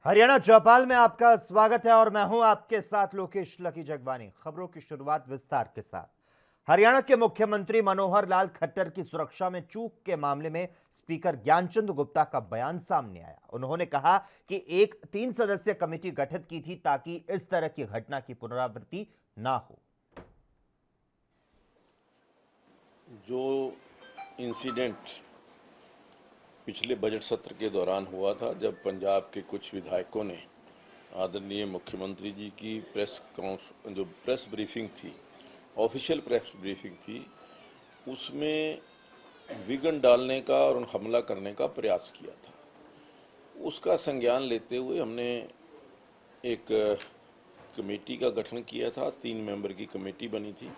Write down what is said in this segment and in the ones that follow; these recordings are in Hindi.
हरियाणा चौपाल में आपका स्वागत है और मैं हूं आपके साथ लोकेश लकी जगवानी। खबरों की शुरुआत विस्तार के साथ। हरियाणा के मुख्यमंत्री मनोहर लाल खट्टर की सुरक्षा में चूक के मामले में स्पीकर ज्ञानचंद गुप्ता का बयान सामने आया। उन्होंने कहा कि एक 3 सदस्यीय कमेटी गठित की थी ताकि इस तरह की घटना की पुनरावृत्ति ना हो। जो इंसिडेंट पिछले बजट सत्र के दौरान हुआ था, जब पंजाब के कुछ विधायकों ने आदरणीय मुख्यमंत्री जी की जो प्रेस ब्रीफिंग थी, ऑफिशियल प्रेस ब्रीफिंग थी, उसमें विघ्न डालने का और हमला करने का प्रयास किया था। उसका संज्ञान लेते हुए हमने एक कमेटी का गठन किया था। 3 मेंबर की कमेटी बनी थी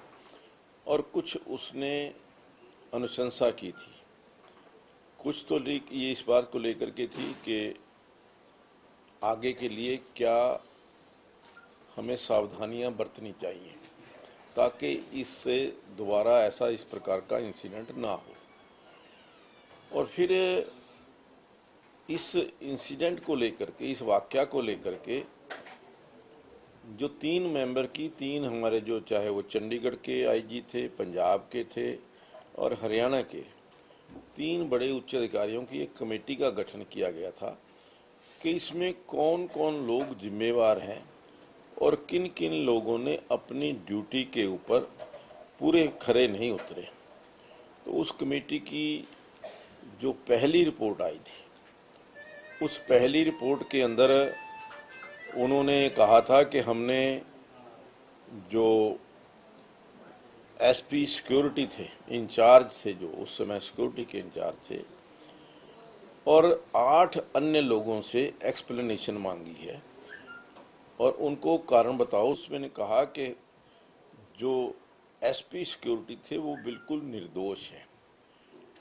और कुछ उसने अनुशंसा की थी। कुछ तो ये इस बात को लेकर के थी कि आगे के लिए क्या हमें सावधानियां बरतनी चाहिए ताकि इससे दोबारा ऐसा इस प्रकार का इंसिडेंट ना हो। और फिर इस इंसिडेंट को लेकर के, इस वाकया को लेकर के जो 3 मेंबर की 3 हमारे जो, चाहे वो चंडीगढ़ के आईजी थे, पंजाब के थे और हरियाणा के 3 बड़े उच्च अधिकारियों की एक कमेटी का गठन किया गया था कि इसमें कौन कौन लोग जिम्मेवार हैं और किन किन लोगों ने अपनी ड्यूटी के ऊपर पूरे खरे नहीं उतरे। तो उस कमेटी की जो पहली रिपोर्ट आई थी, उस पहली रिपोर्ट के अंदर उन्होंने कहा था कि हमने जो एसपी सिक्योरिटी थे, इंचार्ज थे, जो उस समय सिक्योरिटी के इंचार्ज थे, और 8 अन्य लोगों से एक्सप्लेनेशन मांगी है और उनको कारण बताओ। उसमें ने कहा कि जो एसपी सिक्योरिटी थे वो बिल्कुल निर्दोष हैं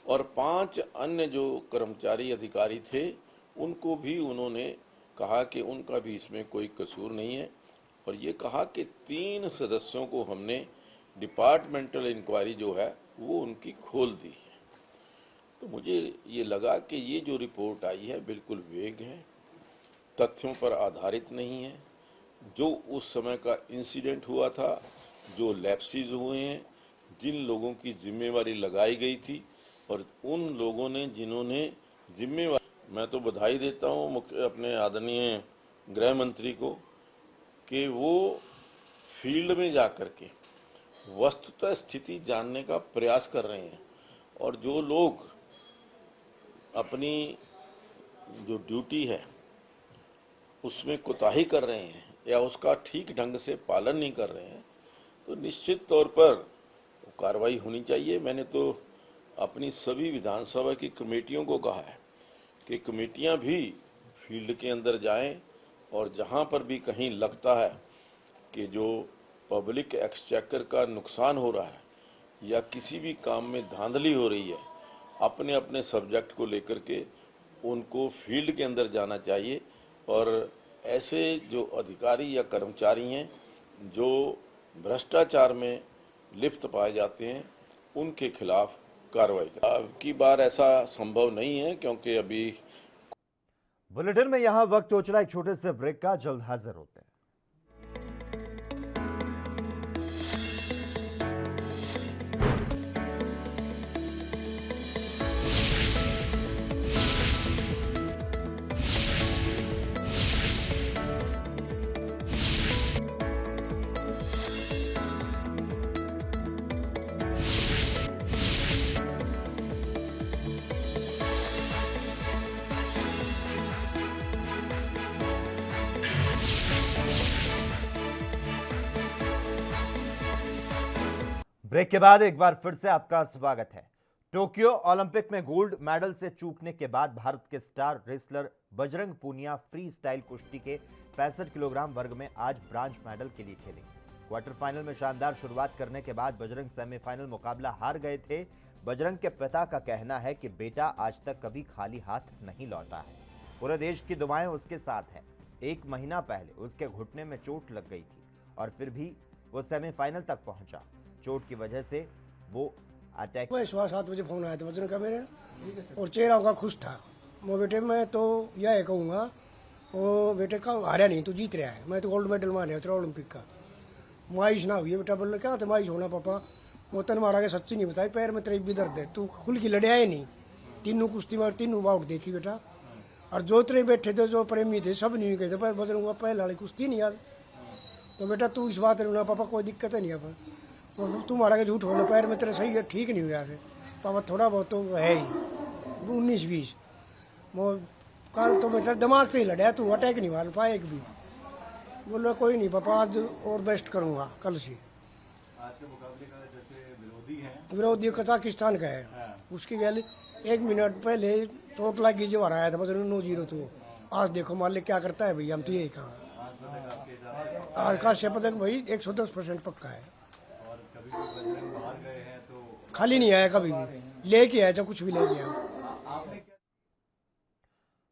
और 5 अन्य जो कर्मचारी अधिकारी थे उनको भी उन्होंने कहा कि उनका भी इसमें कोई कसूर नहीं है। और ये कहा कि 3 सदस्यों को हमने डिपार्टमेंटल इंक्वायरी जो है वो उनकी खोल दी है। तो मुझे ये लगा कि ये जो रिपोर्ट आई है बिल्कुल वेग है, तथ्यों पर आधारित नहीं है। जो उस समय का इंसिडेंट हुआ था, जो लैप्सेस हुए हैं, जिन लोगों की जिम्मेवारी लगाई गई थी और उन लोगों ने जिन्होंने जिम्मेवारी, मैं तो बधाई देता हूँ अपने आदरणीय गृह मंत्री को कि वो फील्ड में जाकर के वस्तुतः स्थिति जानने का प्रयास कर रहे हैं और जो लोग अपनी जो ड्यूटी है उसमें कोताही कर रहे हैं या उसका ठीक ढंग से पालन नहीं कर रहे हैं, तो निश्चित तौर पर कार्रवाई होनी चाहिए। मैंने तो अपनी सभी विधानसभा की कमेटियों को कहा है कि कमेटियां भी फील्ड के अंदर जाएं और जहां पर भी कहीं लगता है कि जो पब्लिक एक्सचेकर का नुकसान हो रहा है या किसी भी काम में धांधली हो रही है, अपने अपने सब्जेक्ट को लेकर के उनको फील्ड के अंदर जाना चाहिए और ऐसे जो अधिकारी या कर्मचारी हैं जो भ्रष्टाचार में लिप्त पाए जाते हैं उनके खिलाफ कार्रवाई करें। अब की बार ऐसा संभव नहीं है क्योंकि अभी बुलेटिन में यहां वक्त हो चला एक छोटे से ब्रेक का। जल्द हाजिर होते हैं। ब्रेक के बाद एक बार फिर से आपका स्वागत है। टोक्यो ओलंपिक में गोल्ड मेडल से चूकने के बाद भारत के star wrestler Bajrang Punia freestyle कुश्ती के 65 किलोग्राम वर्ग में आज ब्रांज मेडल के लिए खेलेंगे। क्वार्टर फाइनल में शानदार शुरुआत करने के बाद बजरंग सेमीफाइनल मुकाबला हार गए थे। बजरंग के पिता का कहना है कि बेटा आज तक कभी खाली हाथ नहीं लौटा है। पूरे देश की दुआएं उसके साथ है। 1 महीना पहले उसके घुटने में चोट लग गई थी और फिर भी वो सेमीफाइनल तक पहुंचा। चोट की वजह से वो अटैक। सुबह 7 बजे फोन आया था बजरंग का मेरे और चेहरा उनका खुश था। वो बेटे मैं तो यह कहूँगा वो बेटे का हारा नहीं, तू जीत रहा है, मैं तो गोल्ड मेडल मारे तेरा ओलंपिक का। माइश ना हुई है बेटा, बोले क्या तो माइश होना पापा, वो तन मारा के सच्ची नहीं बताई, पैर में तेरे भी दर्द है, तू खुल की लड़िया ही नहीं, तीनों कुश्ती मार तीनों बाउट देखी बेटा। और जो तेरे बैठे थे जो प्रेमी थे सब नहीं कहते पर बजरंग पहले वाली कुश्ती नहीं आज। तो बेटा तू इस बात ना पापा कोई दिक्कत है नहीं अपन, तू मारा के झूठ होना, पैर में तेरे सही है, ठीक नहीं हुआ से पापा, थोड़ा बहुत तो है ही 19-20। वो कल तो बेटा दिमाग से ही लड़ा, तू अटैक नहीं मार पाए एक भी। बोला कोई नहीं पापा, आज और बेस्ट करूँगा कल से। आज के मुकाबले का जैसे विरोधी कजाकिस्तान का है, उसकी गैल 1 मिनट पहले चोट लगी जो हराया था, बस 9-0 तो आज देखो मालिक क्या करता है भाई, हम तो यही कहा आज का पदक भाई 110% पक्का है। और कभी भी बजरंग बाहर गए हैं तो खाली नहीं आया कभी भी, लेके आया चाहे कुछ भी ले गया। आपने क्या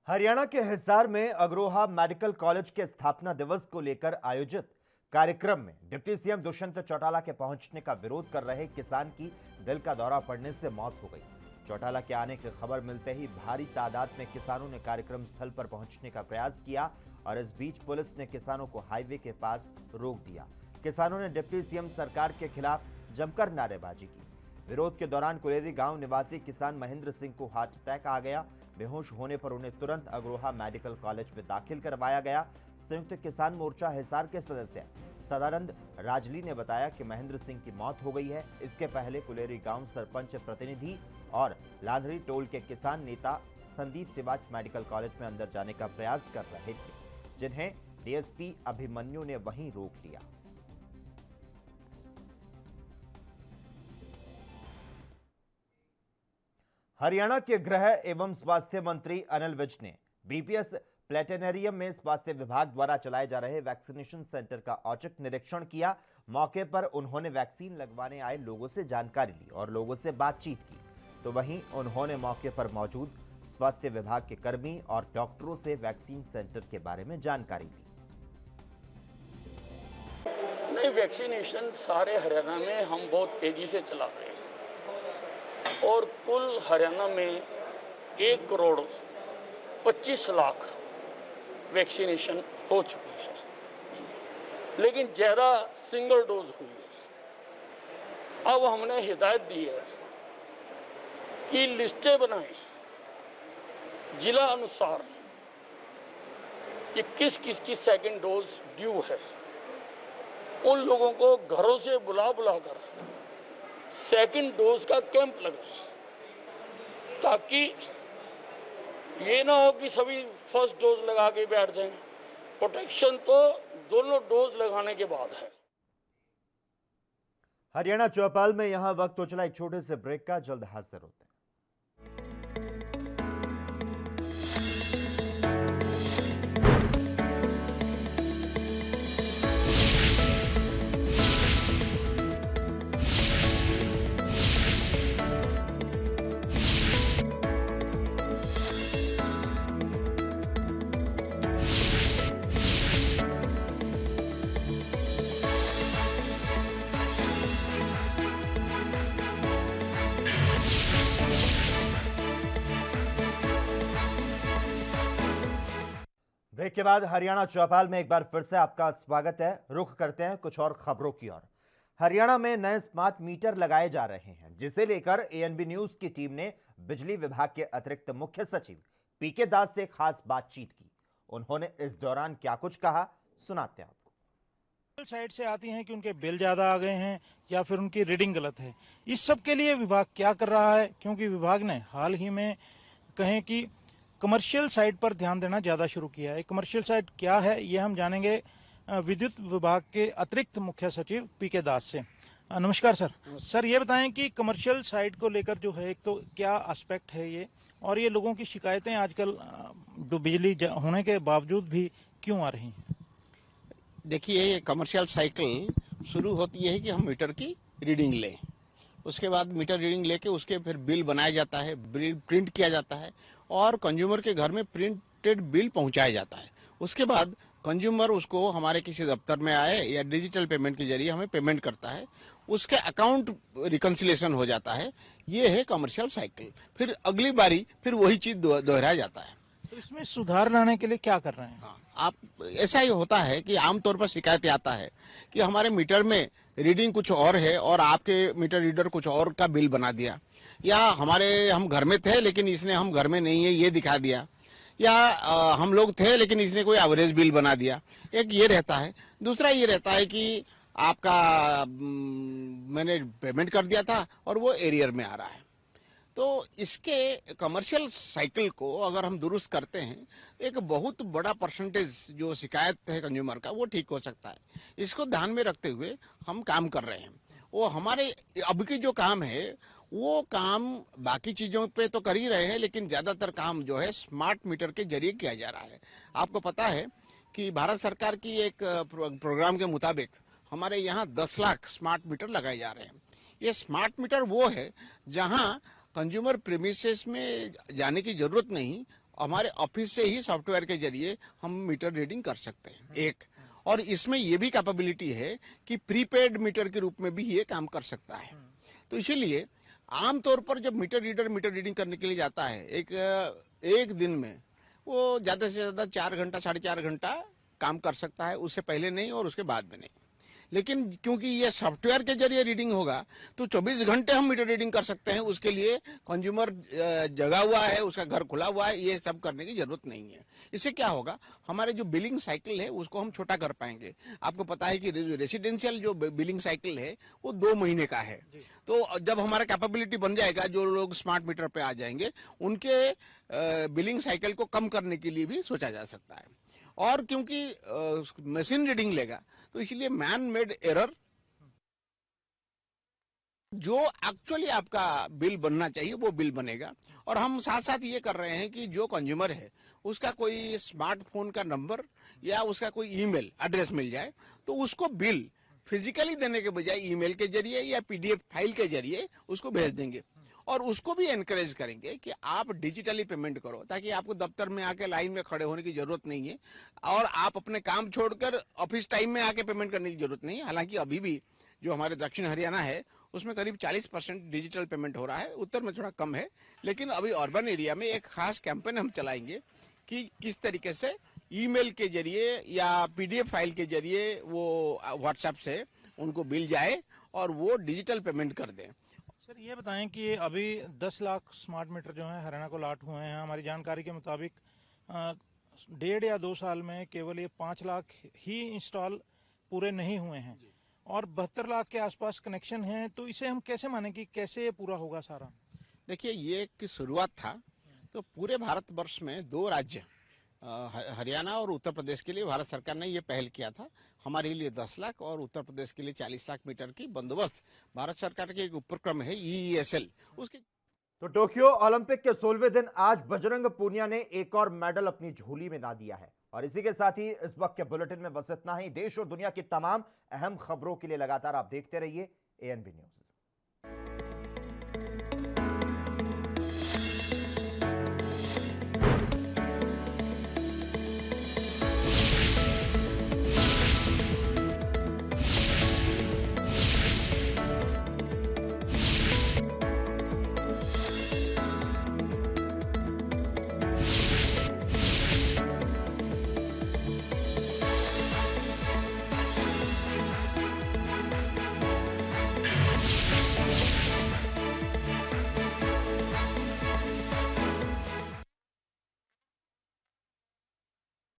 हरियाणा के हिसार में अग्रोहा मेडिकल कॉलेज के स्थापना दिवस को लेकर आयोजित कार्यक्रम में डिप्टी सीएम दुष्यंत चौटाला के पहुंचने का विरोध कर रहे किसान की दिल का दौरा पड़ने से मौत हो गई। चौटाला के आने की खबर मिलते ही भारी तादाद में किसानों ने कार्यक्रम स्थल पर पहुंचने का प्रयास किया और इस बीच पुलिस ने किसानों को हाईवे के पास रोक दिया। किसानों ने डिप्टी सीएम सरकार के खिलाफ जमकर नारेबाजी की। विरोध के दौरान कुलेरी गांव निवासी किसान महेंद्र सिंह को हार्ट अटैक आ गया। बेहोश होने पर उन्हें तुरंत अग्रोहा मेडिकल कॉलेज में दाखिल करवाया गया। संयुक्त किसान मोर्चा हिसार के सदस्य सदानंद राजली ने बताया कि महेंद्र सिंह की मौत हो गई है। इसके पहले कुलेरी गांव सरपंच प्रतिनिधि और लांधरी टोल के किसान नेता संदीप सिवाच मेडिकल कॉलेज में अंदर जाने का प्रयास कर रहे थे, जिन्हें डीएसपी अभिमन्यु ने वहीं रोक लिया। हरियाणा के गृह एवं स्वास्थ्य मंत्री अनिल विज ने बीपीएस प्लेटेनेरियम में स्वास्थ्य विभाग द्वारा चलाए जा रहे वैक्सीनेशन सेंटर का औचक निरीक्षण किया। मौके पर उन्होंने वैक्सीन लगवाने आए लोगों से जानकारी ली और लोगों से बातचीत की। तो वहीं उन्होंने मौके पर मौजूद स्वास्थ्य विभाग के कर्मी और डॉक्टरों से वैक्सीन सेंटर के बारे में जानकारी ली। नहीं, वैक्सीनेशन सारे हरियाणा में हम बहुत तेजी से चला रहे हैं और कुल हरियाणा में 1,25,00,000 वैक्सीनेशन हो चुकी है, लेकिन ज़्यादा सिंगल डोज हुई है। अब हमने हिदायत दी है कि लिस्टें बनाएं जिला अनुसार कि किस किस की सेकंड डोज ड्यू है। उन लोगों को घरों से बुला कर सेकंड डोज का कैंप लगाएं, ताकि ये ना हो कि सभी फर्स्ट डोज लगा के बैठ जाएं। प्रोटेक्शन तो दोनों डोज लगाने के बाद है। हरियाणा चौपाल में यहां वक्त तो चला एक छोटे से ब्रेक का, जल्द हाजिर होते हैं। ब्रेक के बाद हरियाणा चौपाल में एक बार फिर से आपका स्वागत है। रुख करते हैं कुछ और खबरों की ओर। हरियाणा में नए स्मार्ट मीटर लगाए जा रहे हैं, जिसे लेकर एएनबी न्यूज की टीम ने बिजली विभाग के अतिरिक्त मुख्य सचिव पीके दास से खास बातचीत की। उन्होंने इस दौरान क्या कुछ कहा, सुनाते हैं आपको। साइड से आती हैं कि उनके बिल ज़्यादा आ गए हैं या फिर उनकी रीडिंग गलत है। इस सब के लिए विभाग क्या कर रहा है, क्योंकि विभाग ने हाल ही में कहें कि कमर्शियल साइट पर ध्यान देना ज़्यादा शुरू किया है। कमर्शियल साइट क्या है ये हम जानेंगे विद्युत विभाग के अतिरिक्त मुख्य सचिव पीके दास से। नमस्कार सर। सर ये बताएं कि कमर्शियल साइट को लेकर जो है, एक तो क्या एस्पेक्ट है ये, और ये लोगों की शिकायतें आजकल बिजली होने के बावजूद भी क्यों आ रही हैं? देखिए, ये कमर्शियल साइकिल शुरू होती है कि हम मीटर की रीडिंग लें, उसके बाद मीटर रीडिंग लेके उसके फिर बिल बनाया जाता है, बिल प्रिंट किया जाता है और कंज्यूमर के घर में प्रिंटेड बिल पहुंचाया जाता है। उसके बाद कंज्यूमर उसको हमारे किसी दफ्तर में आए या डिजिटल पेमेंट के जरिए हमें पेमेंट करता है, उसके अकाउंट रिकंसिलेशन हो जाता है। ये है कमर्शियल साइकिल। फिर अगली बारी फिर वही चीज दोहराया जाता है। तो इसमें सुधार लाने के लिए क्या कर रहे हैं? हाँ, आप ऐसा ही होता है कि आमतौर पर शिकायत आता है कि हमारे मीटर में रीडिंग कुछ और है और आपके मीटर रीडर कुछ और का बिल बना दिया, या हम घर में थे लेकिन इसने हम घर में नहीं है ये दिखा दिया, या हम लोग थे लेकिन इसने कोई एवरेज बिल बना दिया। एक ये रहता है। दूसरा ये रहता है कि आपका मैंने पेमेंट कर दिया था और वो एरियर में आ रहा है। तो इसके कमर्शियल साइकिल को अगर हम दुरुस्त करते हैं, एक बहुत बड़ा परसेंटेज जो शिकायत है कंज्यूमर का वो ठीक हो सकता है। इसको ध्यान में रखते हुए हम काम कर रहे हैं। वो हमारे अब की जो काम है वो काम बाकी चीज़ों पे तो कर ही रहे हैं, लेकिन ज़्यादातर काम जो है स्मार्ट मीटर के जरिए किया जा रहा है। आपको पता है कि भारत सरकार की एक प्रोग्राम के मुताबिक हमारे यहाँ 10 लाख स्मार्ट मीटर लगाए जा रहे हैं। ये स्मार्ट मीटर वो है जहाँ कंज्यूमर प्रीमिसेस में जाने की जरूरत नहीं, हमारे ऑफिस से ही सॉफ्टवेयर के जरिए हम मीटर रीडिंग कर सकते हैं। एक और इसमें ये भी कैपेबिलिटी है कि प्रीपेड मीटर के रूप में भी ये काम कर सकता है। तो इसीलिए आमतौर पर जब मीटर रीडिंग करने के लिए जाता है, एक दिन में वो ज़्यादा से ज़्यादा 4 घंटा 4.5 घंटा काम कर सकता है, उससे पहले नहीं और उसके बाद में नहीं। लेकिन क्योंकि ये सॉफ्टवेयर के जरिए रीडिंग होगा तो 24 घंटे हम मीटर रीडिंग कर सकते हैं। उसके लिए कंज्यूमर जगा हुआ है, उसका घर खुला हुआ है, ये सब करने की जरूरत नहीं है। इससे क्या होगा, हमारे जो बिलिंग साइकिल है उसको हम छोटा कर पाएंगे। आपको पता है कि रेसिडेंशियल जो बिलिंग साइकिल है वो 2 महीने का है। तो जब हमारा कैपेबिलिटी बन जाएगा, जो लोग स्मार्ट मीटर पे आ जाएंगे उनके बिलिंग साइकिल को कम करने के लिए भी सोचा जा सकता है। और क्योंकि मशीन रीडिंग लेगा तो इसलिए मैन मेड एरर जो एक्चुअली आपका बिल बनना चाहिए वो बिल बनेगा। और हम साथ साथ ये कर रहे हैं कि जो कंज्यूमर है उसका कोई स्मार्टफोन का नंबर या उसका कोई ईमेल एड्रेस मिल जाए तो उसको बिल फिजिकली देने के बजाय ईमेल के जरिए या पीडीएफ फाइल के जरिए उसको भेज देंगे। और उसको भी एनकरेज करेंगे कि आप डिजिटली पेमेंट करो, ताकि आपको दफ्तर में आके लाइन में खड़े होने की जरूरत नहीं है और आप अपने काम छोड़कर ऑफिस टाइम में आके पेमेंट करने की जरूरत नहीं है। हालांकि अभी भी जो हमारे दक्षिण हरियाणा है उसमें करीब 40% डिजिटल पेमेंट हो रहा है, उत्तर में थोड़ा कम है। लेकिन अभी अर्बन एरिया में एक खास कैंपेन हम चलाएंगे कि किस तरीके से ईमेल के जरिए या पीडीएफ फाइल के जरिए वो व्हाट्सएप से उनको बिल जाए और वो डिजिटल पेमेंट कर दें। सर ये बताएं कि अभी 10 लाख स्मार्ट मीटर जो है हरियाणा को लाट हुए हैं। हमारी जानकारी के मुताबिक 1.5 या 2 साल में केवल ये 5 लाख ही इंस्टॉल पूरे नहीं हुए हैं और 72 लाख के आसपास कनेक्शन हैं। तो इसे हम कैसे माने कि कैसे पूरा होगा सारा? देखिए, ये एक शुरुआत था। तो पूरे भारतवर्ष में 2 राज्य हरियाणा और उत्तर प्रदेश के लिए भारत सरकार ने ये पहल किया था। हमारे लिए 10 लाख और उत्तर प्रदेश के लिए 40 लाख मीटर की बंदोबस्त भारत सरकार के एक उपक्रम है EESL उसके। तो टोक्यो ओलंपिक के 16वें दिन आज बजरंग पूनिया ने एक और मेडल अपनी झोली में ला दिया है। और इसी के साथ ही इस वक्त के बुलेटिन में बस इतना ही। देश और दुनिया की तमाम अहम खबरों के लिए लगातार आप देखते रहिए ANB न्यूज।